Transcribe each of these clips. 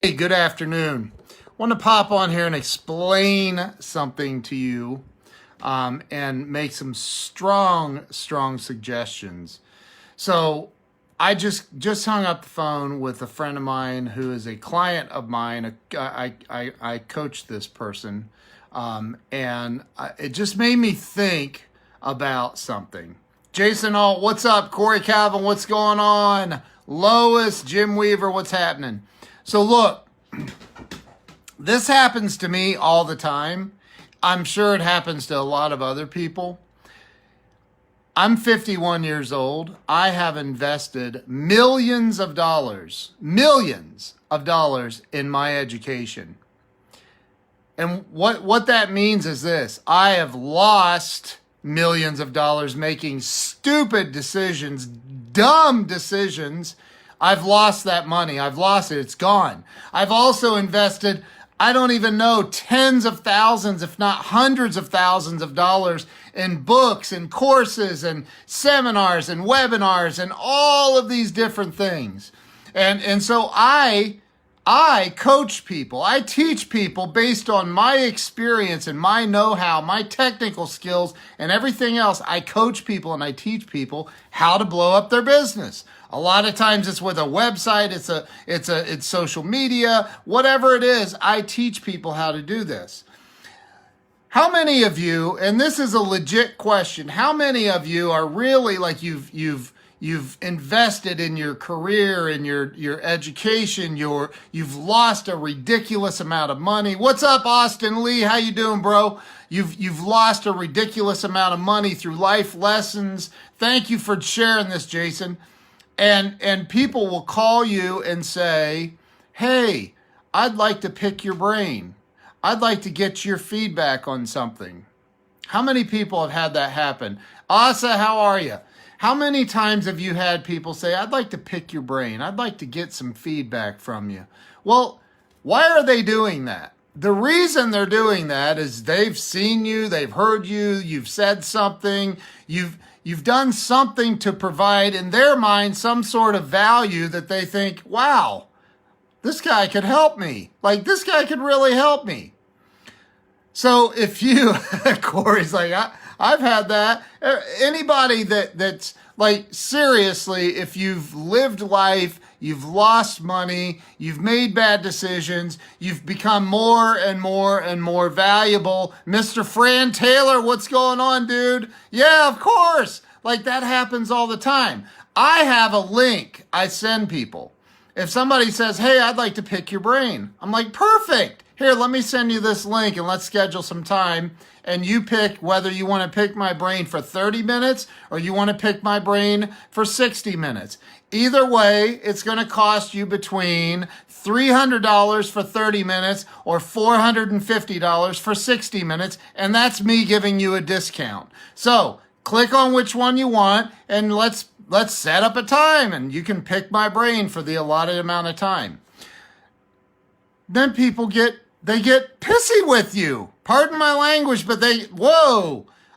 Hey, good afternoon. I want to pop on here and explain something to you and make some strong suggestions. So I just hung up the phone with a friend of mine who is a client of mine. I coach this person, and it just made me think about something. Jason Alt, what's up? Corey Calvin, what's going on? Lois, Jim Weaver, what's happening? So look, this happens to me all the time. I'm sure it happens to a lot of other people. I'm 51 years old. I have invested millions of dollars in my education. And what that means is this: I have lost millions of dollars making stupid decisions, dumb decisions. I've lost that money. I've lost it. It's gone. I've also invested, I don't even know, tens of thousands, if not hundreds of thousands of dollars in books and courses and seminars and webinars and all of these different things. And so I coach people. I teach people based on my experience and my know-how, my technical skills and everything else. I coach people and I teach people how to blow up their business. A lot of times it's with a website, it's social media, whatever it is, I teach people how to do this. How many of you, and this is a legit question, how many of you are really like you've invested in your career, in your education, you've lost a ridiculous amount of money. What's up, Austin Lee? How you doing, bro? You've lost a ridiculous amount of money through life lessons. Thank you for sharing this, Jason. And people will call you and say, hey, I'd like to pick your brain. I'd like to get your feedback on something. How many people have had that happen? Asa, how are you? How many times have you had people say, I'd like to pick your brain. I'd like to get some feedback from you. Well, why are they doing that? The reason they're doing that is they've seen you, they've heard you, you've said something, you've done something to provide in their mind some sort of value that they think, wow, this guy could help me. Like, this guy could really help me. So if you, Corey's like, I've had that. Anybody that's like, seriously, if you've lived life, you've lost money, you've made bad decisions, you've become more and more valuable. Mr. Fran Taylor, what's going on, dude? Yeah, of course. Like, that happens all the time. I have a link I send people. If somebody says, hey, I'd like to pick your brain, I'm like, perfect. Here, let me send you this link and let's schedule some time. And you pick whether you want to pick my brain for 30 minutes or you want to pick my brain for 60 minutes. Either way, it's going to cost you between $300 for 30 minutes or $450 for 60 minutes. And that's me giving you a discount. So click on which one you want and let's set up a time and you can pick my brain for the allotted amount of time. Then people get pissy with you. Pardon my language, but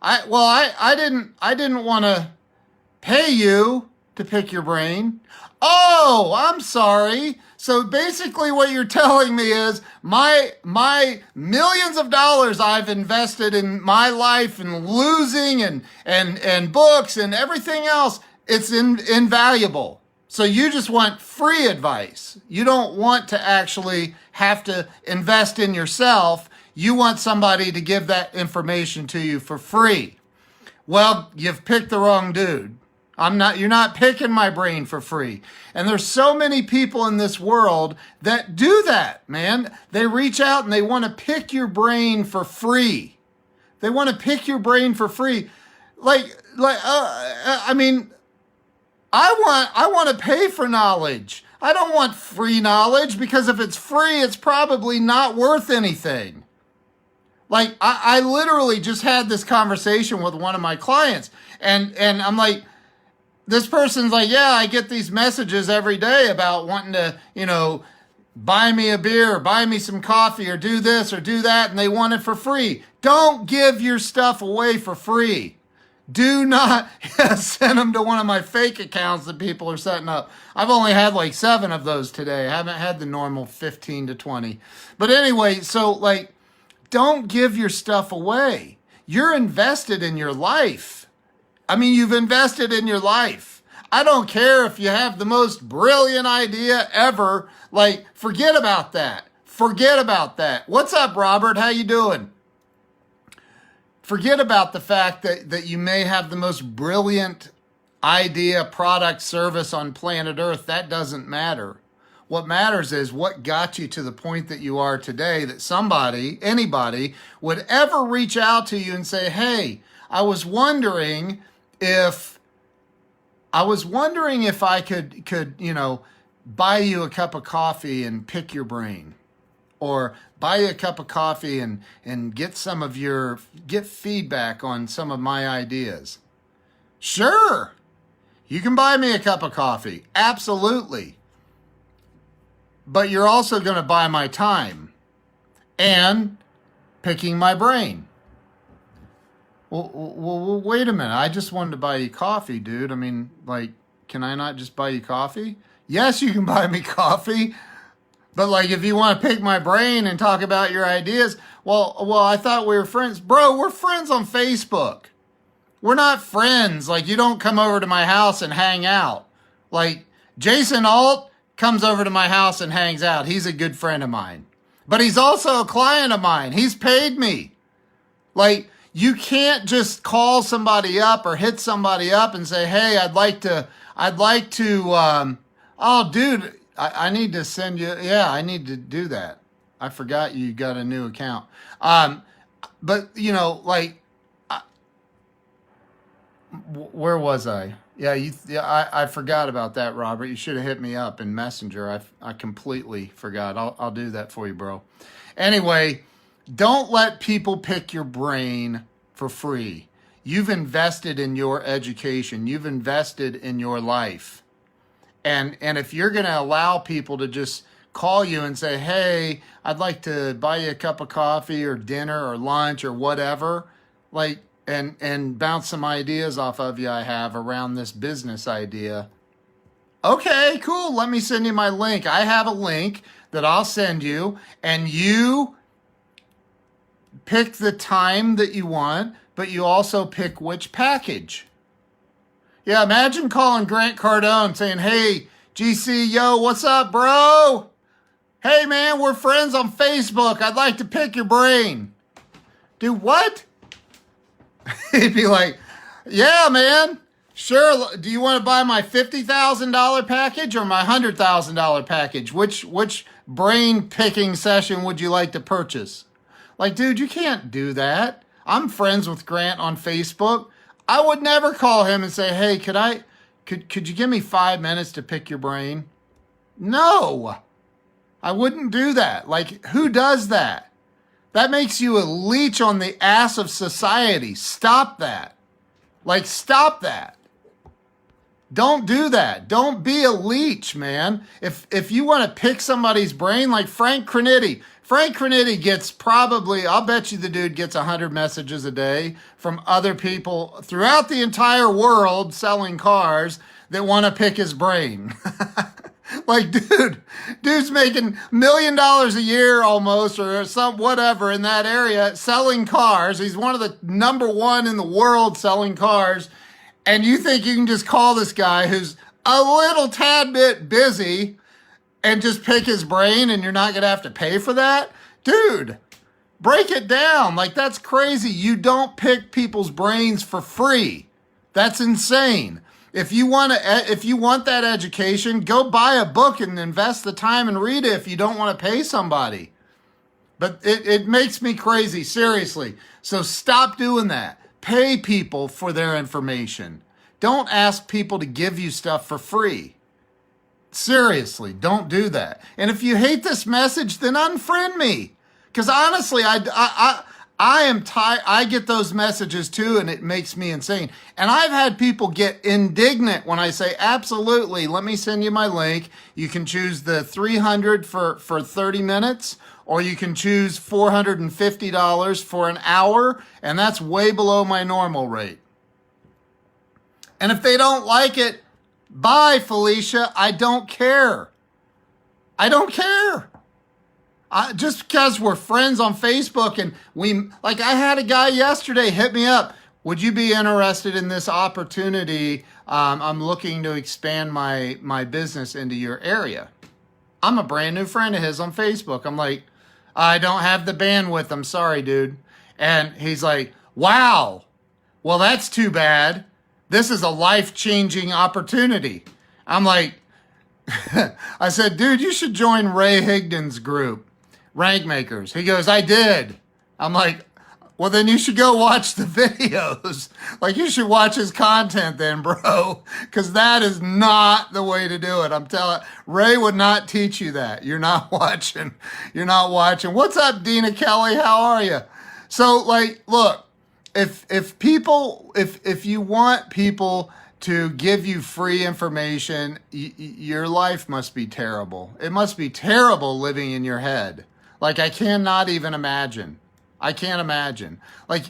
I didn't want to pay you to pick your brain. Oh, I'm sorry. So basically what you're telling me is my millions of dollars I've invested in my life and losing and books and everything else, it's invaluable. So you just want free advice. You don't want to actually have to invest in yourself. You want somebody to give that information to you for free. Well, you've picked the wrong dude. You're not picking my brain for free. And there's so many people in this world that do that, man. They reach out and they want to pick your brain for free. They want to pick your brain for free. I want to pay for knowledge. I don't want free knowledge because if it's free, it's probably not worth anything. Like, I literally just had this conversation with one of my clients and I'm like, this person's like, yeah, I get these messages every day about wanting to, buy me a beer or buy me some coffee or do this or do that. And they want it for free. Don't give your stuff away for free. Do not send them to one of my fake accounts that people are setting up. I've only had like 7 of those today. I haven't had the normal 15 to 20. But anyway, so like, don't give your stuff away. You're invested in your life. I mean, you've invested in your life. I don't care if you have the most brilliant idea ever. Like, forget about that. Forget about that. What's up, Robert? How you doing? Forget about the fact that you may have the most brilliant idea, product, service on planet Earth. That doesn't matter. What matters is what got you to the point that you are today, that somebody, anybody, would ever reach out to you and say, hey, I was wondering if I could, buy you a cup of coffee and pick your brain. Or buy you a cup of coffee and get feedback on some of my ideas. Sure, you can buy me a cup of coffee. Absolutely. But you're also going to buy my time and picking my brain. Well, wait a minute. I just wanted to buy you coffee, dude. I mean, like, can I not just buy you coffee? Yes, you can buy me coffee. But like, if you want to pick my brain and talk about your ideas, well, I thought we were friends. Bro, we're friends on Facebook. We're not friends. Like, you don't come over to my house and hang out. Like, Jason Alt comes over to my house and hangs out. He's a good friend of mine. But he's also a client of mine. He's paid me. Like, you can't just call somebody up or hit somebody up and say, hey, I'd like to, oh, dude, I need to send you, I need to do that. I forgot you got a new account. But, where was I? I forgot about that, Robert. You should have hit me up in Messenger. I completely forgot. I'll do that for you, bro. Anyway, don't let people pick your brain for free. You've invested in your education. You've invested in your life. And if you're going to allow people to just call you and say, hey, I'd like to buy you a cup of coffee or dinner or lunch or whatever, like, and bounce some ideas off of you I have around this business idea. Okay, cool. Let me send you my link. I have a link that I'll send you, and you pick the time that you want, but you also pick which package. Yeah, imagine calling Grant Cardone saying, hey, GC, yo, what's up, bro? Hey, man, we're friends on Facebook. I'd like to pick your brain. Dude, what? He'd be like, yeah, man, sure. Do you want to buy my $50,000 package or my $100,000 package? Which brain picking session would you like to purchase? Like, dude, you can't do that. I'm friends with Grant on Facebook. I would never call him and say, hey, could you give me 5 minutes to pick your brain? No, I wouldn't do that. Like, who does that? That makes you a leech on the ass of society. Stop that. Like, stop that. Don't do that. Don't be a leech, man. If you want to pick somebody's brain, like Frank Crinitti gets probably, I'll bet you the dude gets 100 messages a day from other people throughout the entire world selling cars that want to pick his brain. Like, dude's making $1 million a year almost, or some whatever in that area, selling cars. He's one of the number one in the world selling cars. And you think you can just call this guy who's a little tad bit busy and just pick his brain and you're not going to have to pay for that? Dude, break it down. Like, that's crazy. You don't pick people's brains for free. That's insane. If you want that education, go buy a book and invest the time and read it if you don't want to pay somebody. But it makes me crazy, seriously. So stop doing that. Pay people for their information. Don't ask people to give you stuff for free. Seriously, don't do that. And if you hate this message, then unfriend me. Because honestly, I am tired. I get those messages too, and it makes me insane. And I've had people get indignant when I say, absolutely, let me send you my link. You can choose the $300 for 30 minutes, or you can choose $450 for an hour, and that's way below my normal rate. And if they don't like it, bye, Felicia. I don't care. I don't care. Just because we're friends on Facebook and I had a guy yesterday hit me up. Would you be interested in this opportunity? I'm looking to expand my business into your area. I'm a brand new friend of his on Facebook. I'm like, I don't have the bandwidth. I'm sorry, dude. And he's like, wow. Well, that's too bad. This is a life-changing opportunity. I'm like, I said, dude, you should join Ray Higdon's group, Rank Makers. He goes, I did. I'm like, well, then you should go watch the videos. Like, you should watch his content then, bro, because that is not the way to do it. I'm telling Ray would not teach you that. You're not watching. You're not watching. What's up, Dina Kelly? How are you? So, like, look, if you want people to give you free information, your life must be terrible. It must be terrible living in your head. Like, I cannot even imagine. I can't imagine. Like,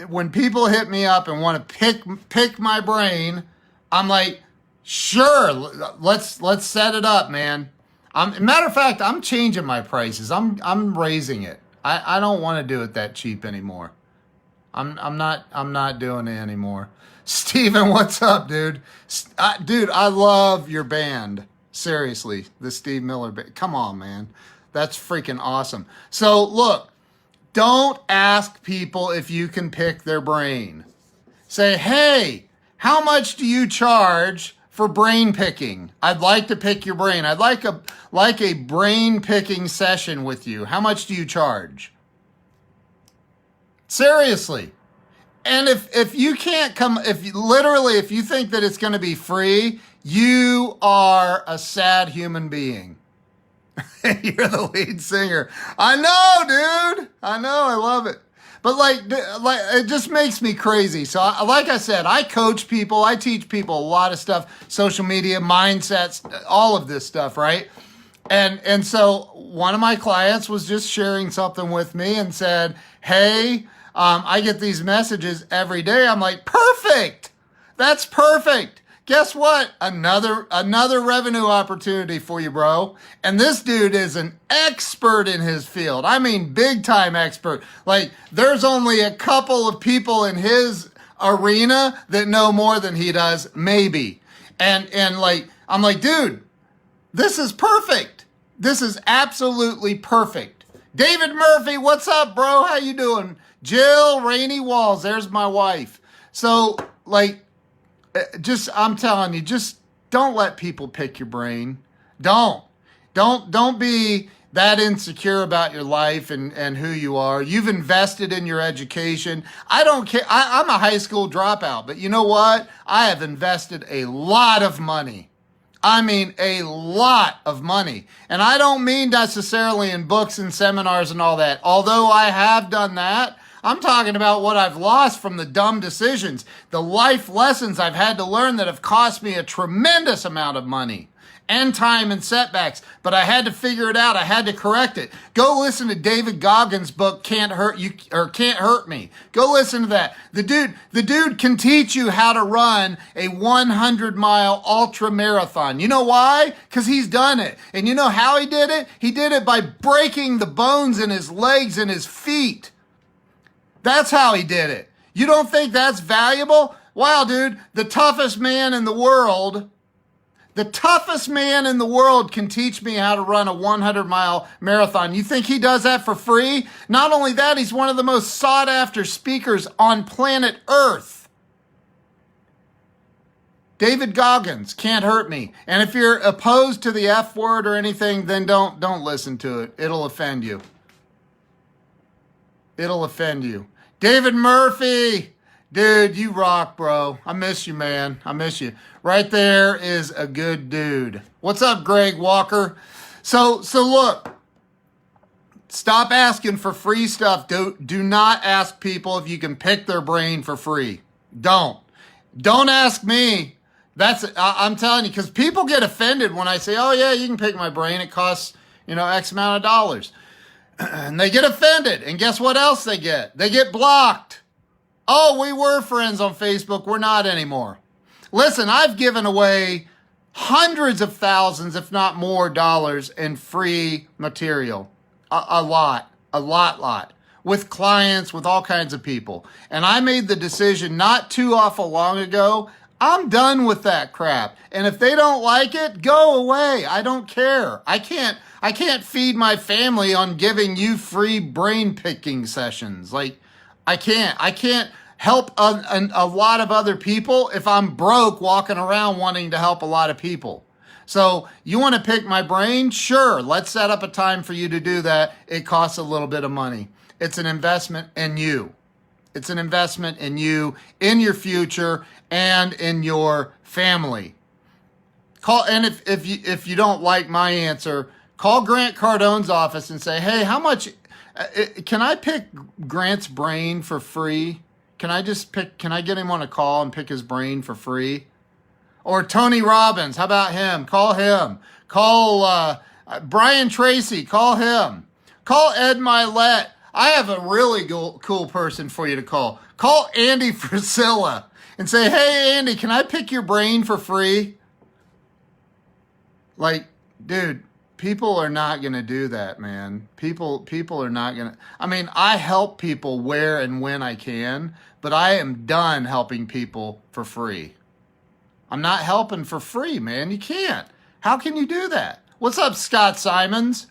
when people hit me up and want to pick my brain, I'm like, sure, let's set it up, man. Matter of fact, I'm changing my prices. I'm raising it. I don't want to do it that cheap anymore. I'm not doing it anymore. Steven, what's up, dude? Dude, I love your band. Seriously, the Steve Miller band. Come on, man. That's freaking awesome. So, look, don't ask people if you can pick their brain. Say, hey, how much do you charge for brain picking? I'd like to pick your brain. I'd like a brain picking session with you. How much do you charge? Seriously. And if you can't come, if you think that it's going to be free, you are a sad human being. You're the lead singer. I know, dude. I know. I love it. But like it just makes me crazy. So like I said, I coach people. I teach people a lot of stuff, social media, mindsets, all of this stuff, right? And so one of my clients was just sharing something with me and said, hey, I get these messages every day. I'm like, perfect. That's perfect. Guess what? Another revenue opportunity for you, bro. And this dude is an expert in his field. I mean, big time expert. Like, there's only a couple of people in his arena that know more than he does, maybe. And like, I'm like, dude, this is perfect. This is absolutely perfect. David Murphy, what's up, bro? How you doing? Jill Rainey Walls, there's my wife. So, like, I'm telling you, just don't let people pick your brain. Don't be that insecure about your life and who you are. You've invested in your education. I don't care. I'm a high school dropout, but you know what? I have invested a lot of money. I mean, a lot of money. And I don't mean necessarily in books and seminars and all that. Although I have done that, I'm talking about what I've lost from the dumb decisions, the life lessons I've had to learn that have cost me a tremendous amount of money and time and setbacks, but I had to figure it out. I had to correct it. Go listen to David Goggins' book, Can't Hurt You or Can't Hurt Me. Go listen to that. The dude can teach you how to run a 100-mile ultra marathon. You know why? Because he's done it. And you know how he did it? He did it by breaking the bones in his legs and his feet. That's how he did it. You don't think that's valuable? Wow, dude, the toughest man in the world can teach me how to run a 100-mile marathon. You think he does that for free? Not only that, he's one of the most sought-after speakers on planet Earth. David Goggins, Can't Hurt Me. And if you're opposed to the F word or anything, then don't listen to it. It'll offend you. It'll offend you. David Murphy, dude, you rock, bro. I miss you, man. I miss you. Right there is a good dude. What's up, Greg Walker? So look, stop asking for free stuff. Do not ask people if you can pick their brain for free. Don't ask me. I'm telling you, because people get offended when I say, oh yeah, you can pick my brain. It costs, X amount of dollars. And they get offended. And guess what else they get? They get blocked. Oh, we were friends on Facebook. We're not anymore. Listen, I've given away hundreds of thousands, if not more, dollars in free material. A lot. With clients, with all kinds of people. And I made the decision not too awful long ago, I'm done with that crap. And if they don't like it, go away. I don't care. I can't feed my family on giving you free brain picking sessions. Like, I can't help a lot of other people if I'm broke walking around wanting to help a lot of people. So you want to pick my brain? Sure. Let's set up a time for you to do that. It costs a little bit of money. It's an investment in you. It's an investment in you, in your future, and in your family. Call, and if you don't like my answer, call Grant Cardone's office and say, hey, how much, can I pick Grant's brain for free? Can I get him on a call and pick his brain for free? Or Tony Robbins, how about him? Call him. Call Brian Tracy, call him. Call Ed Milet. I have a really cool person for you to call. Call Andy Frisella and say, hey, Andy, can I pick your brain for free? Like, dude, people are not going to do that, man. People are not going to. I mean, I help people where and when I can, but I am done helping people for free. I'm not helping for free, man. You can't. How can you do that? What's up, Scott Simons?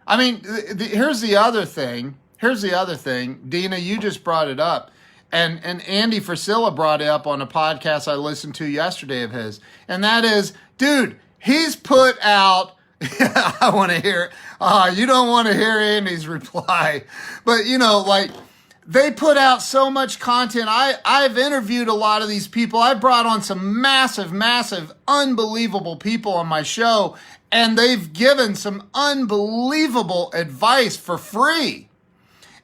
I mean, here's the other thing. Dina, you just brought it up. And Andy Frisella brought it up on a podcast I listened to yesterday of his. And that is, dude, he's put out, I want to hear it. You don't want to hear Andy's reply. But, like, they put out so much content. I've interviewed a lot of these people. I brought on some massive, unbelievable people on my show. And they've given some unbelievable advice for free.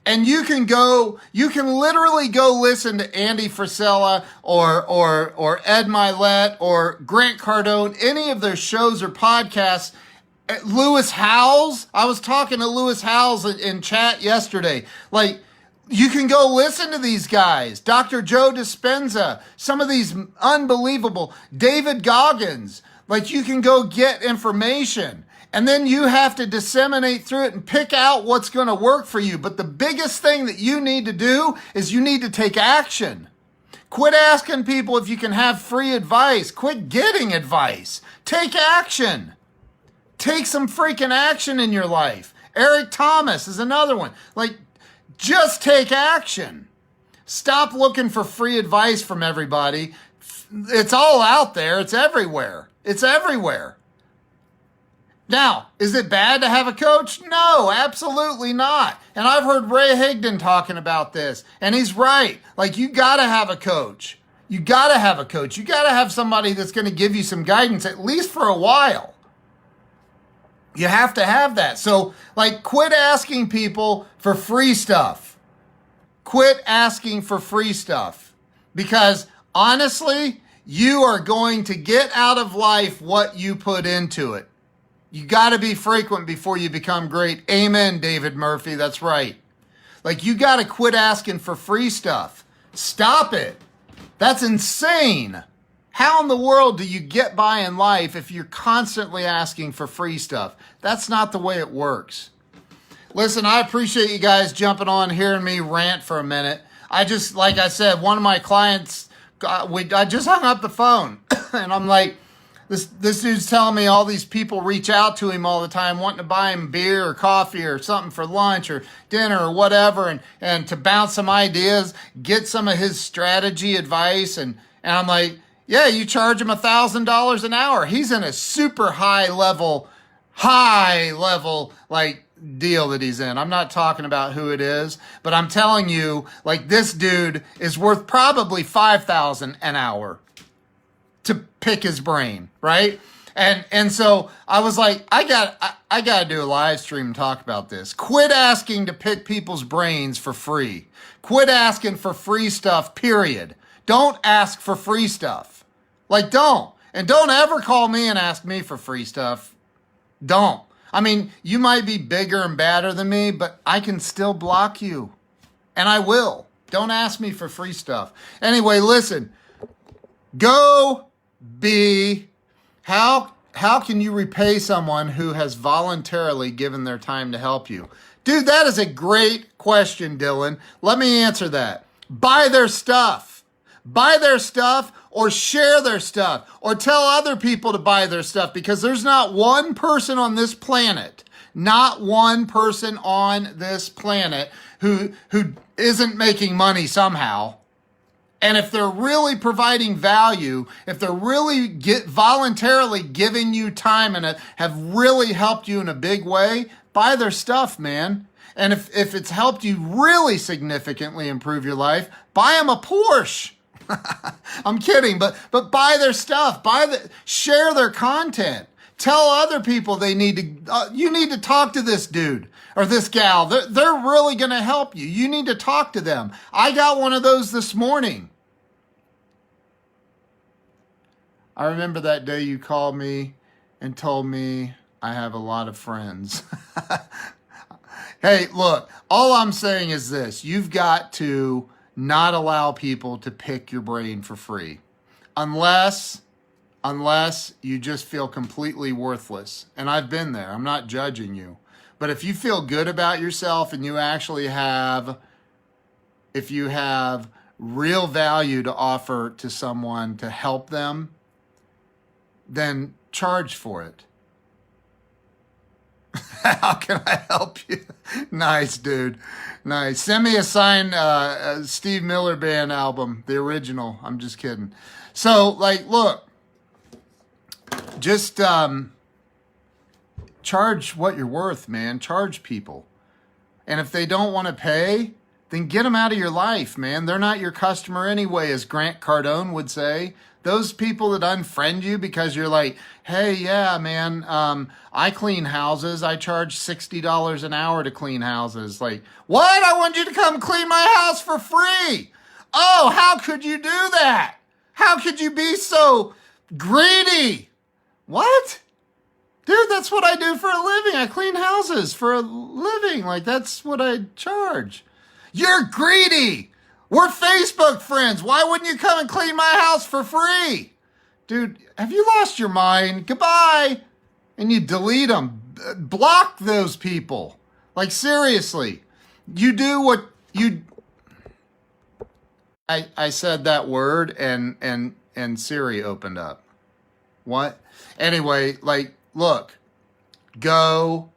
And you can literally go listen to Andy Frisella or Ed Milet or Grant Cardone, any of their shows or podcasts. Lewis Howes, I was talking to Lewis Howes in chat yesterday. Like, you can go listen to these guys. Dr. Joe Dispenza, some of these unbelievable, David Goggins. Like, you can go get information. And then you have to disseminate through it and pick out what's going to work for you. But the biggest thing that you need to do is you need to take action. Quit asking people if you can have free advice. Quit getting advice. Take action. Take some freaking action in your life. Eric Thomas is another one. Like, just take action. Stop looking for free advice from everybody. It's all out there. It's everywhere. It's everywhere. Now, is it bad to have a coach? No, absolutely not. And I've heard Ray Higdon talking about this, and he's right. Like, you got to have a coach. You got to have a coach. You got to have somebody that's going to give you some guidance, at least for a while. You have to have that. So, like, quit asking people for free stuff. Quit asking for free stuff. Because, honestly, you are going to get out of life what you put into it. You got to be frequent before you become great. Amen, David Murphy. That's right. Like, you got to quit asking for free stuff. Stop it. That's insane. How in the world do you get by in life if you're constantly asking for free stuff? That's not the way it works. Listen, I appreciate you guys jumping on, hearing me rant for a minute. Like I said, one of my clients, I just hung up the phone and I'm like, This dude's telling me all these people reach out to him all the time wanting to buy him beer or coffee or something for lunch or dinner or whatever and to bounce some ideas, get some of his strategy advice. And I'm like, yeah, you charge him $1,000 an hour. He's in a super high level, like, deal that he's in. I'm not talking about who it is, but I'm telling you, like, this dude is worth probably $5,000 an hour to pick his brain, right? And so I was like, I got to do a live stream and talk about this. Quit asking to pick people's brains for free. Quit asking for free stuff, period. Don't ask for free stuff. Like, don't. And don't ever call me and ask me for free stuff. Don't. I mean, you might be bigger and badder than me, but I can still block you. And I will. Don't ask me for free stuff. Anyway, listen. Go be, how can you repay someone who has voluntarily given their time to help you? Dude, that is a great question, Dylan. Let me answer that. Buy their stuff. Buy their stuff or share their stuff or tell other people to buy their stuff, because there's not one person on this planet, not one person on this planet who isn't making money somehow. And if they're really providing value, if they're really voluntarily giving you time and have really helped you in a big way, buy their stuff, man. And if it's helped you really significantly improve your life, buy them a Porsche. I'm kidding, but buy their stuff, share their content. Tell other people they need to, you need to talk to this dude or this gal. They're really going to help you. You need to talk to them. I got one of those this morning. I remember that day you called me and told me I have a lot of friends. Hey, look, all I'm saying is this. You've got to not allow people to pick your brain for free. Unless you just feel completely worthless. And I've been there. I'm not judging you. But if you feel good about yourself and you actually if you have real value to offer to someone to help them, then charge for it. How can I help you? Nice, dude. Nice. Send me a signed Steve Miller Band album, the original. I'm just kidding. So, look, just charge what you're worth, man. Charge people. And if they don't want to pay, then get them out of your life, man. They're not your customer anyway, as Grant Cardone would say. Those people that unfriend you because you're like, hey, yeah, man, I clean houses. I charge $60 an hour to clean houses. Like, what? I want you to come clean my house for free. Oh, how could you do that? How could you be so greedy? What? Dude, that's what I do for a living. I clean houses for a living. That's what I charge. You're greedy. We're Facebook friends. Why wouldn't you come and clean my house for free? Dude, have you lost your mind? Goodbye. And you delete them. Block those people. Seriously. You do what you... I said that word and Siri opened up. What? Anyway, look. Go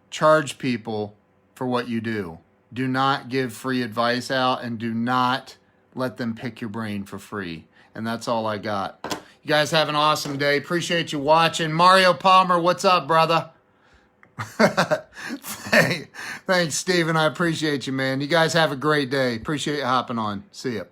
charge people for what you do. Do not give free advice out, and do not let them pick your brain for free. And that's all I got. You guys have an awesome day. Appreciate you watching. Mario Palmer, what's up, brother? Thanks, Steven. I appreciate you, man. You guys have a great day. Appreciate you hopping on. See ya.